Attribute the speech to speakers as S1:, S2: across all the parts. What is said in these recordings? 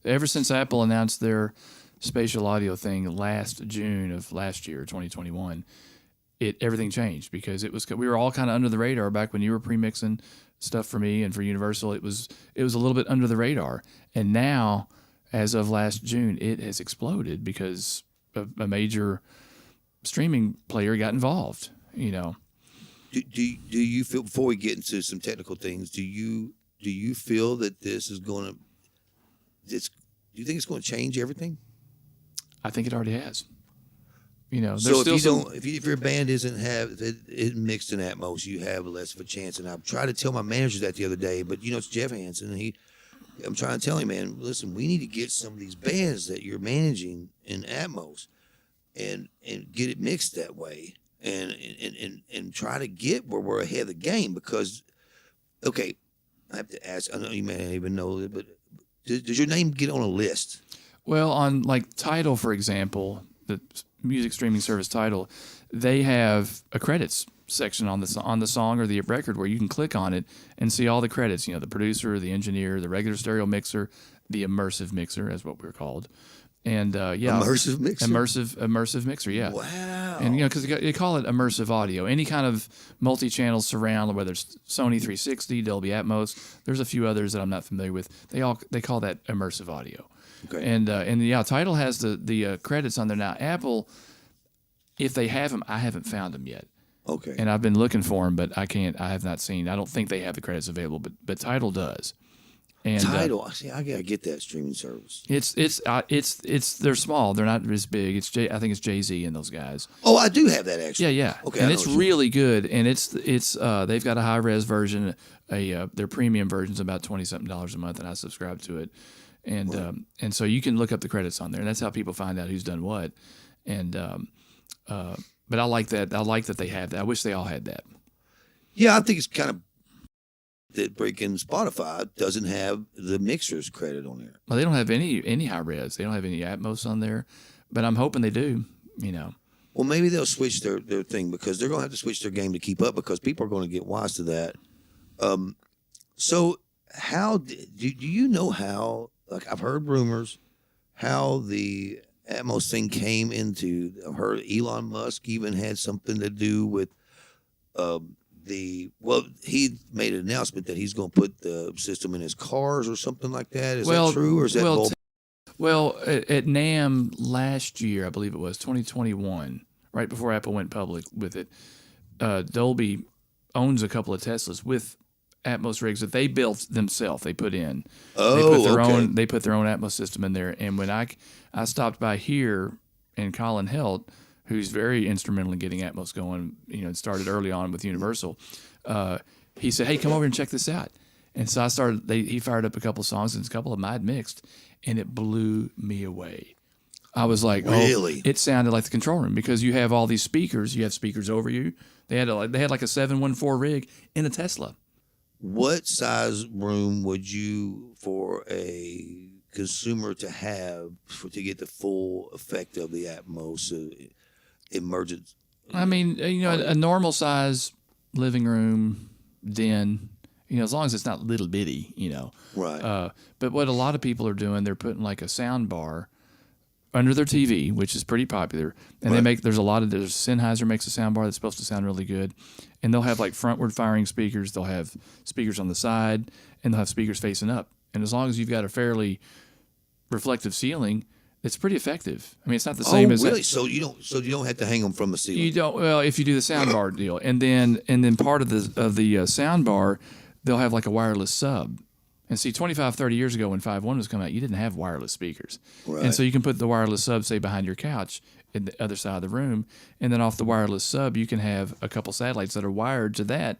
S1: ever since Apple announced their spatial audio thing last June of last year, 2021, everything changed because we were all kind of under the radar back when you were pre-mixing stuff for me and for Universal. It was a little bit under the radar, and now, as of last June, it has exploded because a major streaming player got involved. You know.
S2: Do you feel, before we get into some technical things, do you feel that this is going to do you think it's going to change everything?
S1: I think it already has. You know,
S2: so if your band isn't mixed in Atmos, you have less of a chance. And I tried to tell my manager that the other day, but it's Jeff Hansen, and I'm trying to tell him, man, listen, we need to get some of these bands that you're managing in Atmos, and get it mixed that way, and try to get where we're ahead of the game. Because, okay, I have to ask. I know you may not even know it, but does your name get on a list?
S1: Well, on like Tidal, for example, the music streaming service Tidal, they have a credits section on the song or the record where you can click on it and see all the credits. You know, the producer, the engineer, the regular stereo mixer, the immersive mixer, as what we're called, and
S2: immersive mixer,
S1: immersive mixer, yeah.
S2: Wow.
S1: And because they call it immersive audio, any kind of multi-channel surround, whether it's Sony 360, Dolby Atmos, there's a few others that I'm not familiar with. They call that immersive audio.
S2: Okay.
S1: And Tidal has the credits on there now. Apple, if they have them, I haven't found them yet.
S2: Okay.
S1: And I've been looking for them, but I have not seen. I don't think they have the credits available, but Tidal does. And
S2: Tidal, I gotta get that streaming service.
S1: It's they're small. They're not as big. I think it's Jay-Z and those guys.
S2: Oh, I do have that actually.
S1: Yeah.
S2: Okay.
S1: And it's really good. And it's they've got a high res version. Their premium version's about $20-something a month, and I subscribe to it. And so you can look up the credits on there, and that's how people find out who's done what. And but I like that. I like that they have that. I wish they all had that.
S2: Yeah, I think it's kind of that breaking Spotify doesn't have the mixers credit on there.
S1: Well, they don't have any high res. They don't have any Atmos on there, but I'm hoping they do. You know.
S2: Well, maybe they'll switch their thing, because they're going to have to switch their game to keep up, because people are going to get wise to that. So how do you know how? Like, I've heard rumors how the Atmos thing came into. I've heard Elon Musk even had something to do with he made an announcement that he's going to put the system in his cars or something like that. Is that true, or is that bull?
S1: Well, at NAMM last year, I believe it was 2021, right before Apple went public with it, Dolby owns a couple of Teslas with Atmos rigs that they built themselves. They put in. They put their own Atmos system in there. And when I stopped by here, and Colin Helt, who's very instrumental in getting Atmos going, it started early on with Universal. He said, "Hey, come over and check this out." And so I started. He fired up a couple of songs, and a couple of them I'd mixed, and it blew me away. I was like,
S2: really?
S1: Oh, it sounded like the control room, because you have all these speakers. You have speakers over you. They had like a 714 rig in a Tesla.
S2: What size room would you, for a consumer to have to get the full effect of the Atmos emergence?
S1: I mean, a normal size living room, den, as long as it's not little bitty,
S2: Right.
S1: But what a lot of people are doing, they're putting like a sound bar under their TV, which is pretty popular. And there's Sennheiser makes a sound bar that's supposed to sound really good. And they'll have like frontward firing speakers. They'll have speakers on the side, and they'll have speakers facing up. And as long as you've got a fairly reflective ceiling, it's pretty effective. I mean, it's not the same as
S2: really. So you don't have to hang them from the ceiling.
S1: You don't. Well, if you do the sound bar deal, and then part of the sound bar, they'll have like a wireless sub. And see, 25, 30 years ago when 5.1 was coming out, you didn't have wireless speakers. Right. And so you can put the wireless sub, say, behind your couch in the other side of the room, and then off the wireless sub, you can have a couple satellites that are wired to that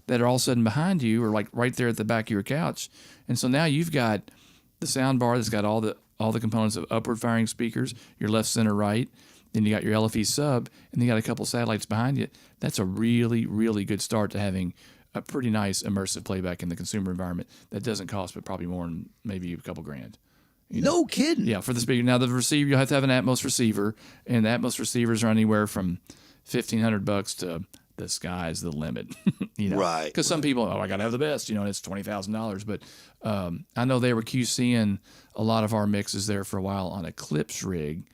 S1: are all sudden behind you, or like right there at the back of your couch. And so now you've got the sound bar that's got all the components of upward firing speakers, your left, center, right. Then you got your LFE sub, and you got a couple satellites behind you. That's a really, really good start to having a pretty nice immersive playback in the consumer environment that doesn't cost but probably more than maybe a couple grand.
S2: No kidding.
S1: Yeah, for the speaker. Now the receiver, you'll have to have an Atmos receiver, and the Atmos receivers are anywhere from $1,500 to the sky's the limit.
S2: Right.
S1: Because some people, I got to have the best, and it's $20,000. But I know they were QCing a lot of our mixes there for a while on a Clips rig,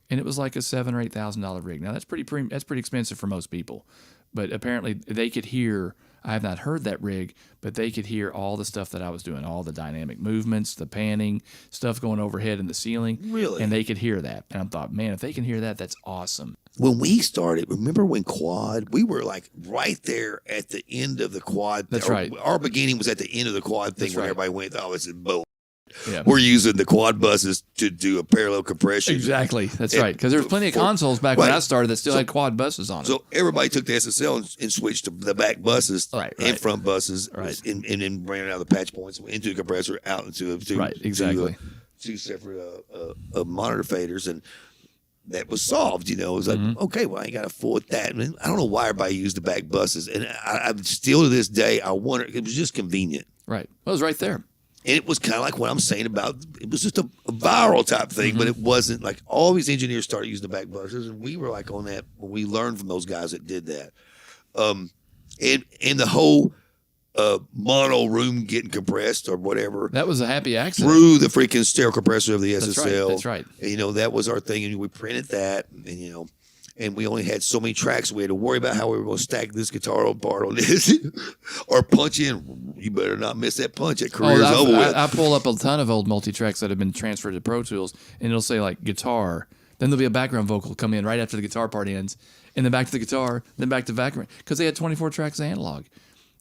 S1: and it was like a $7,000 or $8,000 rig. Now that's pretty expensive for most people, but apparently they could hear. I have not heard that rig, but they could hear all the stuff that I was doing, all the dynamic movements, the panning, stuff going overhead in the ceiling.
S2: Really?
S1: And they could hear that. And I thought, man, if they can hear that, that's awesome.
S2: When we started, remember when Quad, we were like right there at the end of the Quad.
S1: That's right.
S2: Our beginning was at the end of the Quad thing.
S1: That's
S2: where
S1: right.
S2: Everybody went, oh, this is bull.
S1: Yeah.
S2: We're using the Quad buses to do a parallel compression.
S1: Exactly. That's right. Because there was plenty of consoles back when I started that still had quad buses on them.
S2: So everybody took the SSL and switched to the back buses and front buses, and then ran it out of the patch points into the compressor, out into two separate monitor faders, and that was solved. It was like, okay, well, I ain't got to afford that. And I don't know why everybody used the back buses, and I still to this day I wonder. It was just convenient,
S1: right? Well, it was right there.
S2: And it was kind of like what I'm saying about, it was just a viral type thing, but it wasn't like all these engineers started using the back buses, and we were like on that when we learned from those guys that did that. And the whole mono room getting compressed or whatever.
S1: That was a happy accident.
S2: Through the freaking stereo compressor of the SSL.
S1: That's right.
S2: And, that was our thing, and we printed that, and, and we only had so many tracks. We had to worry about how we were going to stack this guitar part on this or punch in. You better not miss that punch. That career's over with.
S1: I pull up a ton of old multi-tracks that have been transferred to Pro Tools, and it'll say like guitar. Then there'll be a background vocal come in right after the guitar part ends, and then back to the guitar, then back to background. Because they had 24 tracks analog.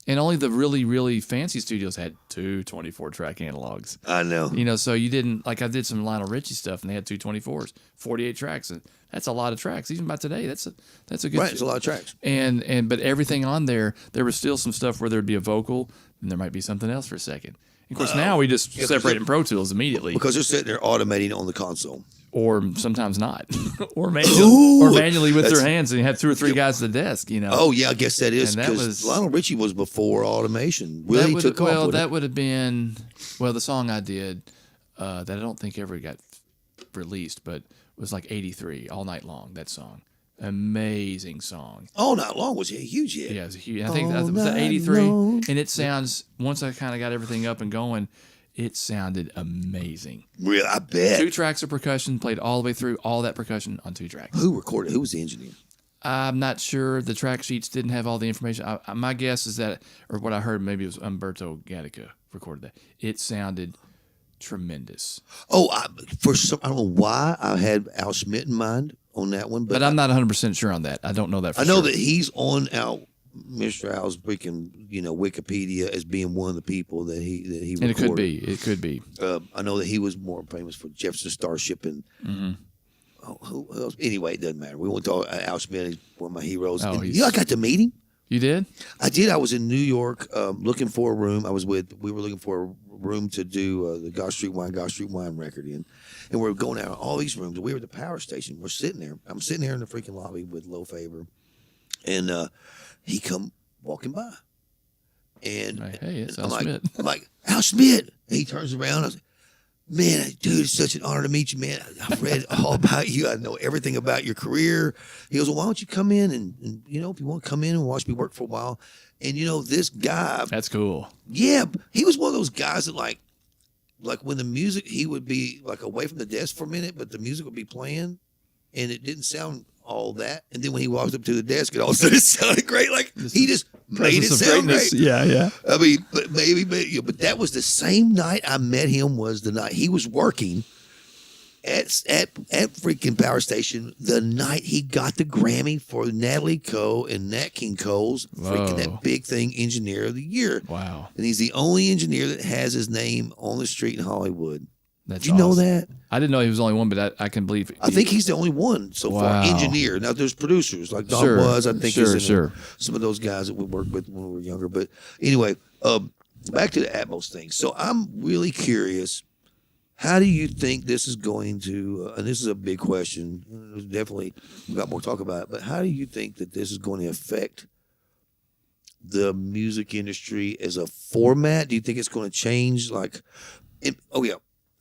S1: And only the really, really fancy studios had two 24-track analogs.
S2: I know.
S1: So you didn't, like I did some Lionel Richie stuff, and they had two 24s, 48 tracks. And that's a lot of tracks. Even by today, that's a good
S2: Right, it's a lot of tracks.
S1: But everything on there was still some stuff where there'd be a vocal, and there might be something else for a second. Of course, now we just separate in Pro Tools immediately.
S2: Because they're sitting there automating on the console.
S1: Or sometimes not. or manually with their hands, and you have two or three guys at the desk,
S2: Oh, yeah, I guess that is. Because Lionel Richie was before automation. Really took off.
S1: Well, that would have been, the song I did that I don't think ever got released, but was like 83, All Night Long, that song. Amazing song.
S2: All Night Long was a huge hit.
S1: Yeah, it was a huge. I think that was 83, long. And it sounds, once I kind of got everything up and going, it sounded amazing.
S2: Really, I bet.
S1: 2 tracks of percussion, played all the way through, all that percussion on 2 tracks.
S2: Who recorded? Who was the engineer?
S1: I'm not sure. The track sheets didn't have all the information. My guess is that, or what I heard, maybe it was Umberto Gatica recorded that. It sounded tremendous.
S2: Oh, I don't know why I had Al Schmidt in mind on that one, but
S1: I'm not 100% sure on that. I don't know that for sure.
S2: I know that he's on Mr. Al's freaking, Wikipedia as being one of the people that he recorded.
S1: And it could be.
S2: I know that he was more famous for Jefferson Starship and who else? Anyway, it doesn't matter. We won't talk. Al Schmidt is one of my heroes.
S1: Oh,
S2: I got to meet him.
S1: You did?
S2: I did. I was in New York looking for a room. We were looking for a room to do the Gosh Street Wine record in. And we were going out all these rooms. We were at the power station. We're sitting there. I'm sitting there in the freaking lobby with Lo Faber. And he come walking by. And
S1: hey, it's Al Schmidt.
S2: I'm like, Al Schmidt. And he turns around. I was like, man, dude, it's such an honor to meet you, man. I've read all about you. I know everything about your career. He goes, well, why don't you come in and if you want to come in and watch me work for a while. And, this guy.
S1: That's cool.
S2: Yeah. He was one of those guys that like when the music, he would be like away from the desk for a minute, but the music would be playing and it didn't sound all that. And then when he walked up to the desk, it all of a sudden sounded great. Like he just made it sound great.
S1: Yeah.
S2: I mean, but that was the same night I met him. Was the night he was working at freaking Power Station. The night he got the Grammy for Natalie Cole and Nat King Cole's freaking that big thing, Engineer of the Year.
S1: Wow!
S2: And he's the only engineer that has his name on the street in Hollywood.
S1: Did
S2: you know that?
S1: I didn't know he was the only one, but I can believe.
S2: I think he's the only one so far. Engineer. Now there's producers like Don was. I think some of those guys that we worked with when we were younger. But anyway, back to the Atmos thing. So I'm really curious. How do you think this is going to? And this is a big question. Definitely, we got more to talk about it. But how do you think that this is going to affect the music industry as a format? Do you think it's going to change?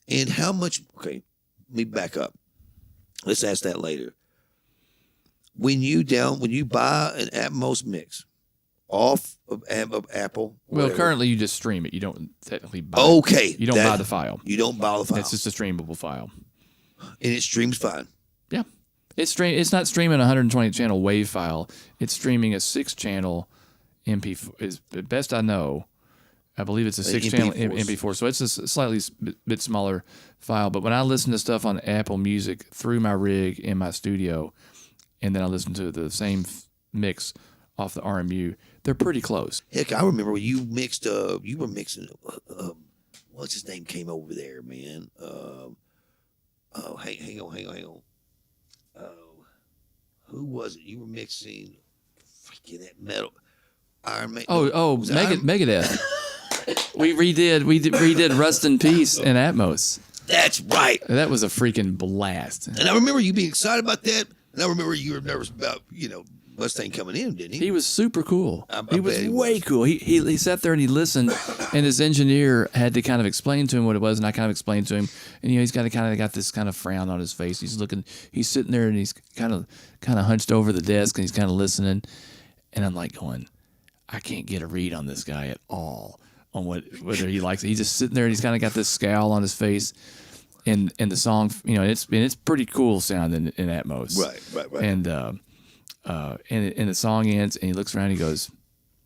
S2: And how much? Okay, let me back up. Let's ask that later. when you buy an Atmos mix off of Apple.
S1: Well,
S2: whatever.
S1: currently you just stream it. You don't technically buy
S2: Okay.
S1: it. You don't buy the file.
S2: You don't buy the file.
S1: It's just a streamable file.
S2: And it streams fine.
S1: Yeah. It's not streaming a 120 channel WAV file. It's streaming a 6-channel MP4. Is the best I know. I believe it's a 6-channel MP4. So it's a slightly bit smaller file. But when I listen to stuff on Apple Music through my rig in my studio, and then I listen to the same mix off the RMU, they're pretty close.
S2: Heck, I remember when you mixed. You were mixing. What's his name came over there, man? Hang on. Who was it? You were mixing. Freaking that metal. Iron Man.
S1: Megadeth. we redid Rust in Peace and Atmos.
S2: That's right.
S1: That was a freaking blast.
S2: And I remember you being excited about that. And I remember you were nervous about Mustang coming in, didn't he?
S1: He was super cool.
S2: He
S1: was way cool. He sat there and he listened, and his engineer had to kind of explain to him what it was, and I kind of explained to him. And he's got this kind of frown on his face. He's sitting there and he's kind of hunched over the desk and he's kind of listening. And I'm like going, I can't get a read on this guy at all on whether he likes it. He's just sitting there and he's kind of got this scowl on his face. And the song, it's pretty cool sounding in Atmos.
S2: Right.
S1: And the song ends, and he looks around, and he goes,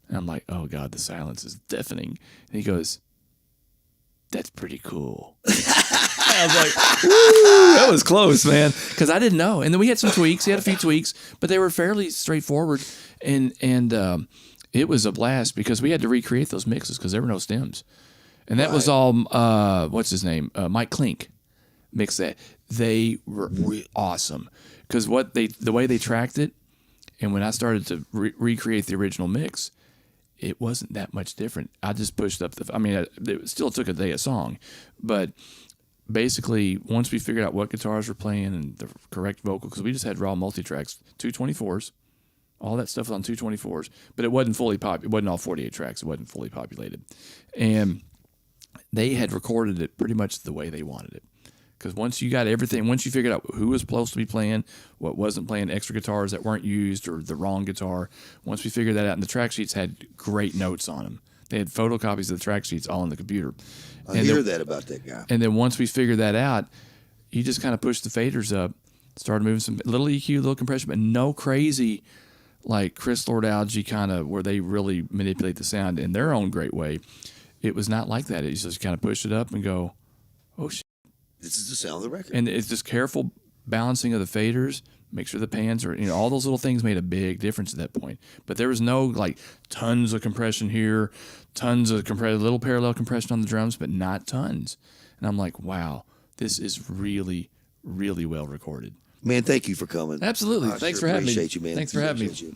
S1: and I'm like, oh God, the silence is deafening. And he goes, that's pretty cool. I was like, woo, that was close, man. Because I didn't know. And then we had some tweaks. He had a few tweaks, but they were fairly straightforward. And it was a blast because we had to recreate those mixes because there were no stems. And that was all, what's his name? Mike Klink mixed that. They were awesome because the way they tracked it, and when I started to recreate the original mix, it wasn't that much different. I just pushed up it still took a day a song, but basically once we figured out what guitars were playing and the correct vocal, because we just had raw multi-tracks, 224s, all that stuff was on 224s, but it wasn't fully it wasn't all 48 tracks. It wasn't fully populated. And they had recorded it pretty much the way they wanted it. Because once you got everything, once you figured out who was supposed to be playing, what wasn't playing, extra guitars that weren't used or the wrong guitar, once we figured that out, and the track sheets had great notes on them. They had photocopies of the track sheets all on the computer.
S2: I hear that about that guy.
S1: And then once we figured that out, you just kind of pushed the faders up, started moving some little EQ, little compression, but no crazy like Chris Lord Alge kind of where they really manipulate the sound in their own great way. It was not like that. It just kind of push it up and go, oh shit.
S2: This is the sound of the record.
S1: And it's just careful balancing of the faders, make sure the pans are, all those little things made a big difference at that point. But there was no like tons of compression here, tons of little parallel compression on the drums, but not tons. And I'm like, wow, this is really, really well recorded.
S2: Man, thank you for coming.
S1: Absolutely. Thanks for having me.
S2: Appreciate you, man.
S1: Thanks for having me.